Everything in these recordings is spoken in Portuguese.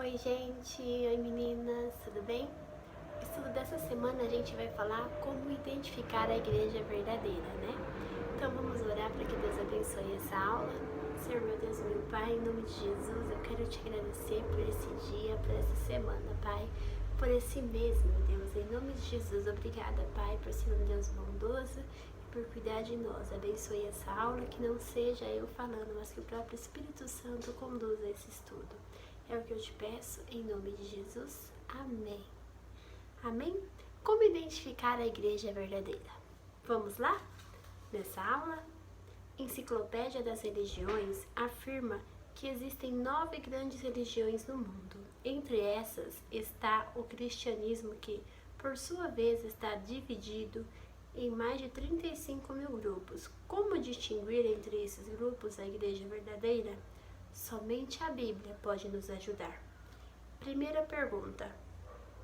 Oi gente, oi meninas, tudo bem? No estudo dessa semana a gente vai falar como identificar a igreja verdadeira, né? Então vamos orar para que Deus abençoe essa aula. Senhor meu Deus, meu Pai, em nome de Jesus, eu quero te agradecer por esse dia, por essa semana, Pai, por esse mês, meu Deus, em nome de Jesus. Obrigada, Pai, por ser um Deus bondoso e por cuidar de nós. Abençoe essa aula, que não seja eu falando, mas que o próprio Espírito Santo conduza esse estudo. É o que eu te peço, em nome de Jesus. Amém. Amém? Como identificar a igreja verdadeira? Vamos lá? Nessa aula, Enciclopédia das Religiões afirma que existem 9 grandes religiões no mundo. Entre essas está o cristianismo, que, por sua vez, está dividido em mais de 35 mil grupos. Como distinguir entre esses grupos a igreja verdadeira? Somente a Bíblia pode nos ajudar. Primeira pergunta: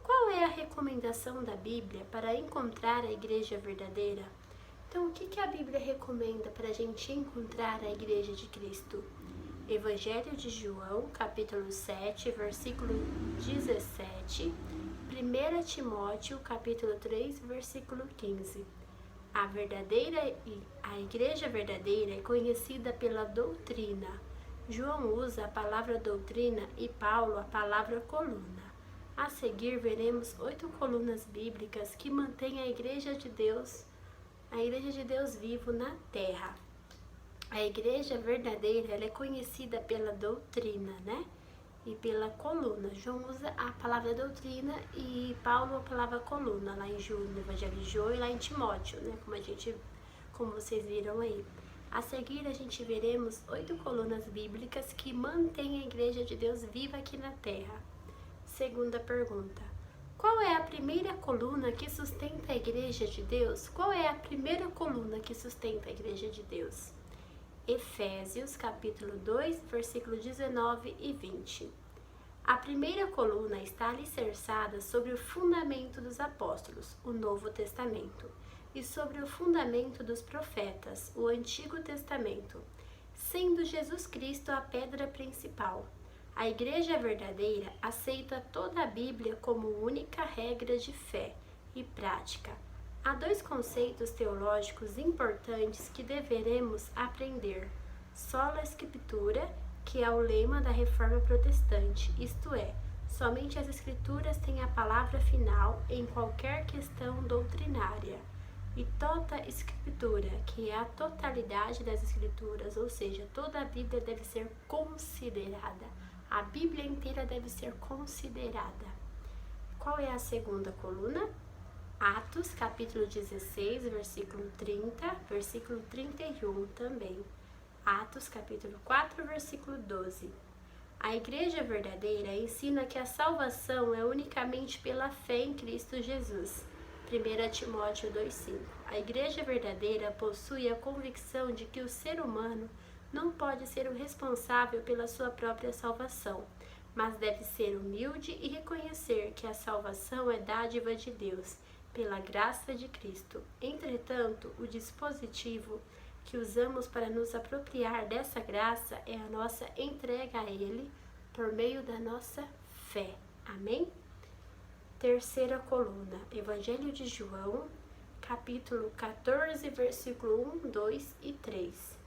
qual é a recomendação da Bíblia para encontrar a igreja verdadeira? Então, o que a Bíblia recomenda para a gente encontrar a igreja de Cristo? Evangelho de João, capítulo 7, versículo 17. 1 Timóteo, capítulo 3, versículo 15. A igreja verdadeira é conhecida pela doutrina. João usa a palavra doutrina e Paulo a palavra coluna. A seguir veremos 8 colunas bíblicas que mantêm a igreja de Deus vivo na terra. A igreja verdadeira ela é conhecida pela doutrina, né? E pela coluna. João usa a palavra doutrina e Paulo a palavra coluna, lá em João, no Evangelho de João, e lá em Timóteo, né? Como vocês viram aí. A seguir, a gente veremos 8 colunas bíblicas que mantêm a igreja de Deus viva aqui na terra. Segunda pergunta: qual é a primeira coluna que sustenta a igreja de Deus? Qual é a primeira coluna que sustenta a igreja de Deus? Efésios, capítulo 2, versículo 19 e 20. A primeira coluna está alicerçada sobre o fundamento dos apóstolos, o Novo Testamento, e sobre o fundamento dos profetas, o Antigo Testamento, sendo Jesus Cristo a pedra principal. A igreja verdadeira aceita toda a Bíblia como única regra de fé e prática. Há 2 conceitos teológicos importantes que deveremos aprender: sola scriptura, que é o lema da Reforma Protestante, isto é, somente as Escrituras têm a palavra final em qualquer questão doutrinária, e tota scriptura, que é a totalidade das Escrituras, ou seja, toda a Bíblia deve ser considerada. A Bíblia inteira deve ser considerada. Qual é a segunda coluna? Atos, capítulo 16, versículo 30, versículo 31 também. Atos, capítulo 4, versículo 12. A igreja verdadeira ensina que a salvação é unicamente pela fé em Cristo Jesus. 1 Timóteo 2,5. A igreja verdadeira possui a convicção de que o ser humano não pode ser o responsável pela sua própria salvação, mas deve ser humilde e reconhecer que a salvação é dádiva de Deus, pela graça de Cristo. Entretanto, o dispositivo que usamos para nos apropriar dessa graça é a nossa entrega a Ele por meio da nossa fé. Amém? Terceira coluna, Evangelho de João, capítulo 14, versículo 1, 2 e 3.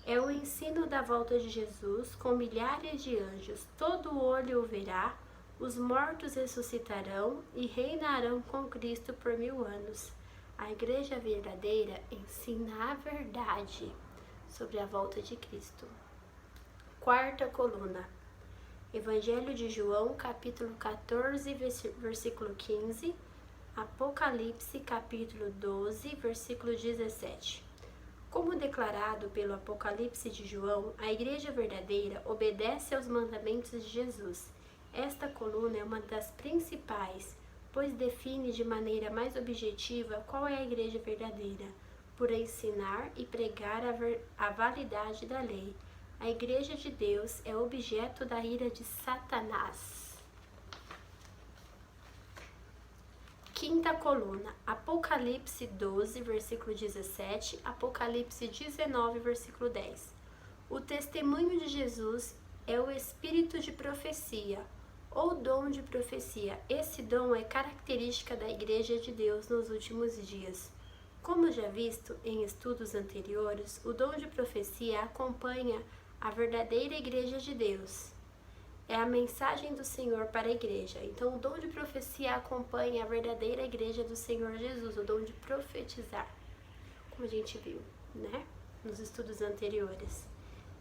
É o ensino da volta de Jesus com milhares de anjos. Todo olho o verá, os mortos ressuscitarão e reinarão com Cristo por 1000 anos. A igreja verdadeira ensina a verdade sobre a volta de Cristo. Quarta coluna, Evangelho de João, capítulo 14, versículo 15, Apocalipse, capítulo 12, versículo 17. Como declarado pelo Apocalipse de João, a igreja verdadeira obedece aos mandamentos de Jesus. Esta coluna é uma das principais, pois define de maneira mais objetiva qual é a igreja verdadeira, por ensinar e pregar a validade da lei. A igreja de Deus é objeto da ira de Satanás. Quinta coluna, Apocalipse 12, versículo 17, Apocalipse 19, versículo 10. O testemunho de Jesus é o espírito de profecia. ou dom de profecia. Esse dom é característica da Igreja de Deus nos últimos dias. Como já visto em estudos anteriores, o dom de profecia acompanha a verdadeira Igreja de Deus. É a mensagem do Senhor para a igreja. Então, o dom de profecia acompanha a verdadeira igreja do Senhor Jesus, o dom de profetizar, como a gente viu, né, nos estudos anteriores.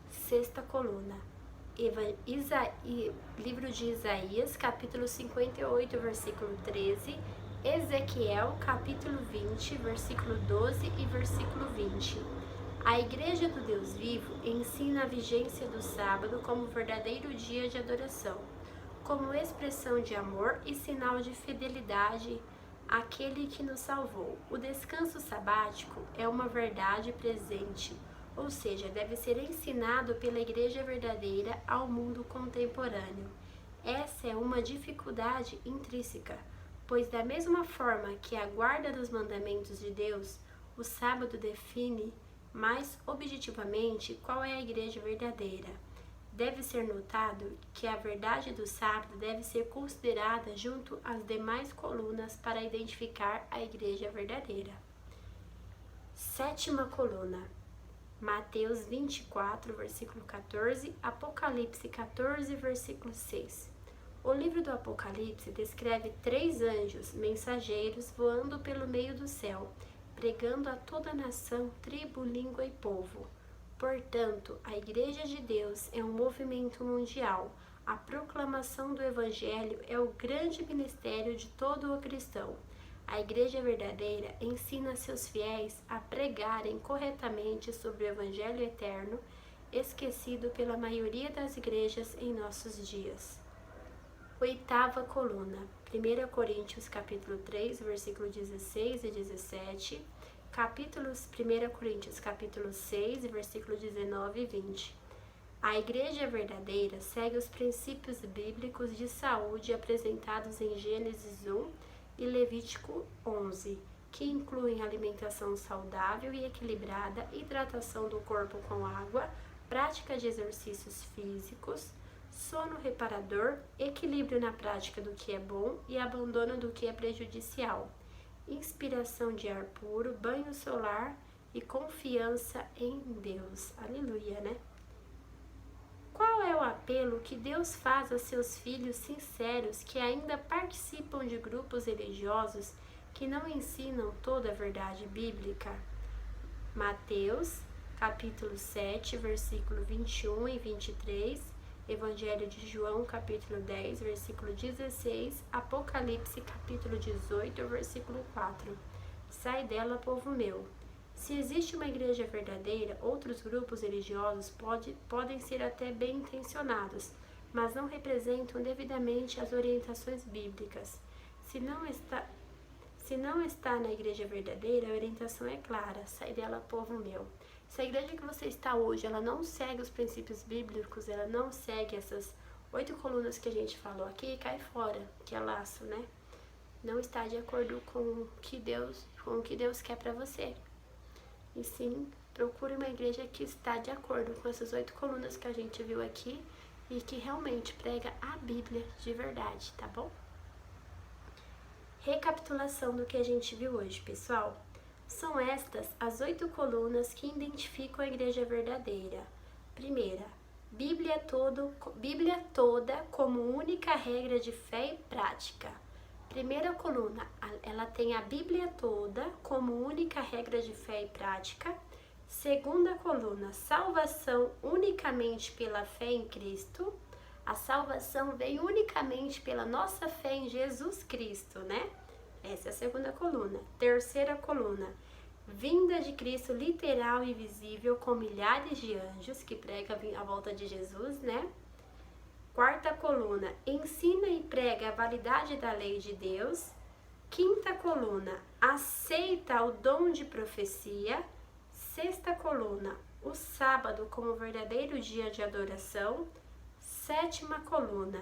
Sexta coluna, livro de Isaías, capítulo 58, versículo 13, Ezequiel, capítulo 20, versículo 12 e versículo 20. A Igreja do Deus Vivo ensina a vigência do sábado como verdadeiro dia de adoração, como expressão de amor e sinal de fidelidade àquele que nos salvou. O descanso sabático é uma verdade presente, ou seja, deve ser ensinado pela Igreja verdadeira ao mundo contemporâneo. Essa é uma dificuldade intrínseca, pois da mesma forma que a guarda dos mandamentos de Deus, o sábado define mais objetivamente qual é a igreja verdadeira. Deve ser notado que a verdade do sábado deve ser considerada junto às demais colunas para identificar a igreja verdadeira. Sétima coluna, Mateus 24, versículo 14, Apocalipse 14, versículo 6. O livro do Apocalipse descreve 3 anjos mensageiros voando pelo meio do céu, pregando a toda nação, tribo, língua e povo. Portanto, a Igreja de Deus é um movimento mundial. A proclamação do Evangelho é o grande ministério de todo o cristão. A Igreja verdadeira ensina seus fiéis a pregarem corretamente sobre o Evangelho eterno, esquecido pela maioria das igrejas em nossos dias. Oitava coluna, 1 Coríntios capítulo 3, versículo 16 e 17, capítulos 1 Coríntios capítulo 6, versículo 19 e 20. A igreja verdadeira segue os princípios bíblicos de saúde apresentados em Gênesis 1 e Levítico 11, que incluem alimentação saudável e equilibrada, hidratação do corpo com água, prática de exercícios físicos, sono reparador, equilíbrio na prática do que é bom e abandono do que é prejudicial, inspiração de ar puro, banho solar e confiança em Deus. Aleluia, né? Qual é o apelo que Deus faz a seus filhos sinceros que ainda participam de grupos religiosos que não ensinam toda a verdade bíblica? Mateus, capítulo 7, versículo 21 e 23, Evangelho de João, capítulo 10, versículo 16, Apocalipse, capítulo 18, versículo 4. Sai dela, povo meu. Se existe uma igreja verdadeira, outros grupos religiosos podem ser até bem intencionados, mas não representam devidamente as orientações bíblicas. Se não está na igreja verdadeira, a orientação é clara: sai dela, povo meu. Se a igreja que você está hoje, ela não segue os princípios bíblicos, ela não segue essas 8 colunas que a gente falou aqui, cai fora, que é laço, né? Não está de acordo com o que Deus quer para você. E sim, procure uma igreja que está de acordo com essas 8 colunas que a gente viu aqui e que realmente prega a Bíblia de verdade, tá bom? Recapitulação do que a gente viu hoje, pessoal. São estas as 8 colunas que identificam a igreja verdadeira. Primeira, Bíblia toda como única regra de fé e prática. Primeira coluna, ela tem a Bíblia toda como única regra de fé e prática. Segunda coluna, salvação unicamente pela fé em Cristo. A salvação vem unicamente pela nossa fé em Jesus Cristo, né? Essa é a segunda coluna. Terceira coluna, vinda de Cristo literal e visível com milhares de anjos que pregam a volta de Jesus, né? Quarta coluna, ensina e prega a validade da lei de Deus. Quinta coluna, aceita o dom de profecia. Sexta coluna, o sábado como verdadeiro dia de adoração. Sétima coluna,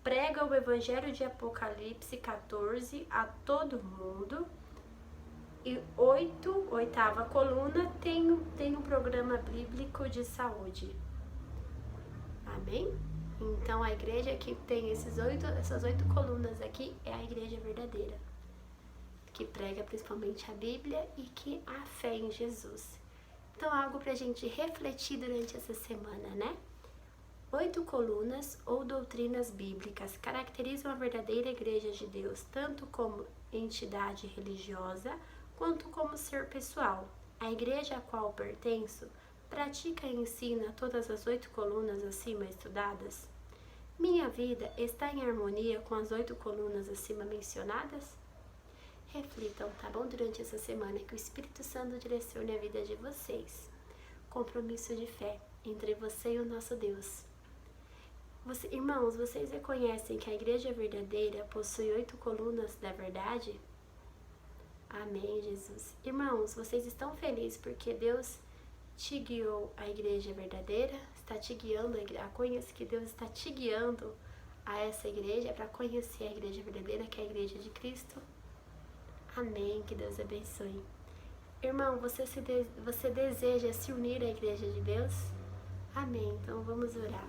prega o Evangelho de Apocalipse 14 a todo mundo. E oitava coluna, tem um programa bíblico de saúde. Amém? Então a igreja que tem essas 8 colunas aqui é a igreja verdadeira, que prega principalmente a Bíblia e que há fé em Jesus. Então algo pra gente refletir durante essa semana, né? 8 colunas ou doutrinas bíblicas caracterizam a verdadeira igreja de Deus, tanto como entidade religiosa, quanto como ser pessoal. A igreja a qual pertenço pratica e ensina todas as 8 colunas acima estudadas? Minha vida está em harmonia com as 8 colunas acima mencionadas? Reflitam, tá bom? Durante essa semana, que o Espírito Santo direcione a vida de vocês. Compromisso de fé entre você e o nosso Deus. Irmãos, vocês reconhecem que a igreja verdadeira possui 8 colunas da verdade? Amém, Jesus. Irmãos, vocês estão felizes porque Deus te guiou à igreja verdadeira? Está te guiando a conhecer, que Deus está te guiando a essa igreja para conhecer a igreja verdadeira, que é a igreja de Cristo? Amém, que Deus abençoe. Irmão, você deseja se unir à igreja de Deus? Amém, então vamos orar.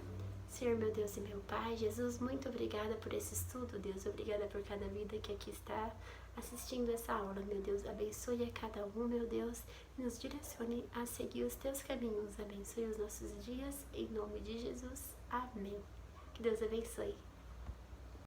Senhor, meu Deus e meu Pai, Jesus, muito obrigada por esse estudo, Deus. Obrigada por cada vida que aqui está assistindo essa aula, meu Deus. Abençoe a cada um, meu Deus, e nos direcione a seguir os teus caminhos. Abençoe os nossos dias, em nome de Jesus. Amém. Que Deus abençoe.